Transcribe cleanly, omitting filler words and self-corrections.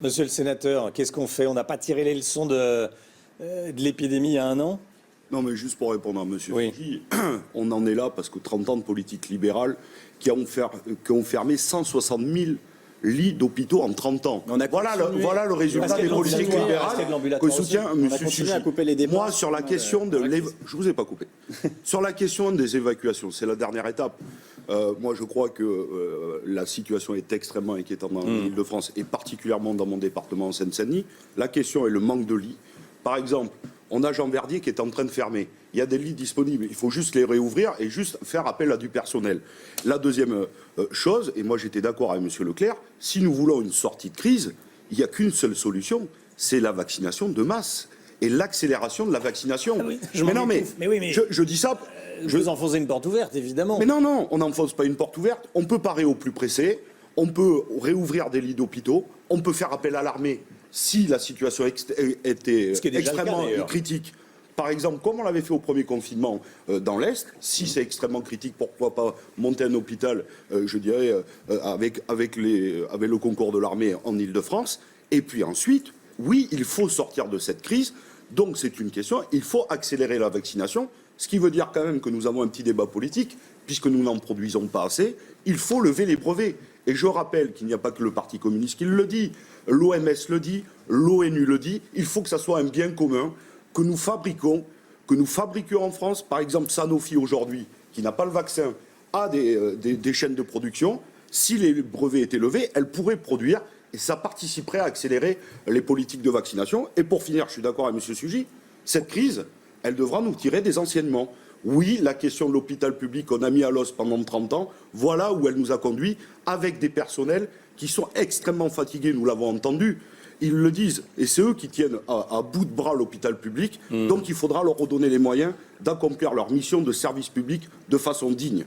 Monsieur le sénateur, qu'est-ce qu'on fait? On n'a pas tiré les leçons de l'épidémie il y a un an? Non, mais juste pour répondre à M. Oui. Fuji, on en est là parce que 30 ans de politique libérale qui ont fermé 160 000 lits d'hôpitaux en 30 ans. Voilà le résultat des politiques libérales que soutient M. Fuji. Moi, sur la question de je vous ai pas coupé. Sur la question des évacuations, c'est la dernière étape. Moi, je crois que la situation est extrêmement inquiétante dans l'Île-de-France et particulièrement dans mon département en Seine-Saint-Denis. La question est le manque de lits. Par exemple, on a Jean Verdier qui est en train de fermer. Il y a des lits disponibles. Il faut juste les réouvrir et juste faire appel à du personnel. La deuxième chose, et moi j'étais d'accord avec M. Leclerc, si nous voulons une sortie de crise, il n'y a qu'une seule solution, c'est la vaccination de masse et l'accélération de la vaccination. Ah oui, je dis ça. Vous enfoncez une porte ouverte, évidemment. Mais non, on n'enfonce pas une porte ouverte. On peut parer au plus pressé. On peut réouvrir des lits d'hôpitaux. On peut faire appel à l'armée si la situation était extrêmement critique. Par exemple, comme on l'avait fait au premier confinement dans l'Est, si c'est extrêmement critique, pourquoi pas monter un hôpital, je dirais, avec le concours de l'armée en Île-de-France. Et puis ensuite, oui, il faut sortir de cette crise. Donc c'est une question, il faut accélérer la vaccination, ce qui veut dire quand même que nous avons un petit débat politique, puisque nous n'en produisons pas assez. Il faut lever les brevets. Et je rappelle qu'il n'y a pas que le Parti communiste qui le dit, l'OMS le dit, l'ONU le dit, il faut que ça soit un bien commun, que nous fabriquions en France. Par exemple, Sanofi aujourd'hui, qui n'a pas le vaccin, a des chaînes de production. Si les brevets étaient levés, elle pourrait produire et ça participerait à accélérer les politiques de vaccination. Et pour finir, je suis d'accord avec M. Sugy, cette crise, elle devra nous tirer des enseignements. Oui, la question de l'hôpital public, on a mis à l'os pendant 30 ans. Voilà où elle nous a conduits, avec des personnels qui sont extrêmement fatigués, nous l'avons entendu. Ils le disent, et c'est eux qui tiennent à bout de bras l'hôpital public. Donc il faudra leur redonner les moyens d'accomplir leur mission de service public de façon digne.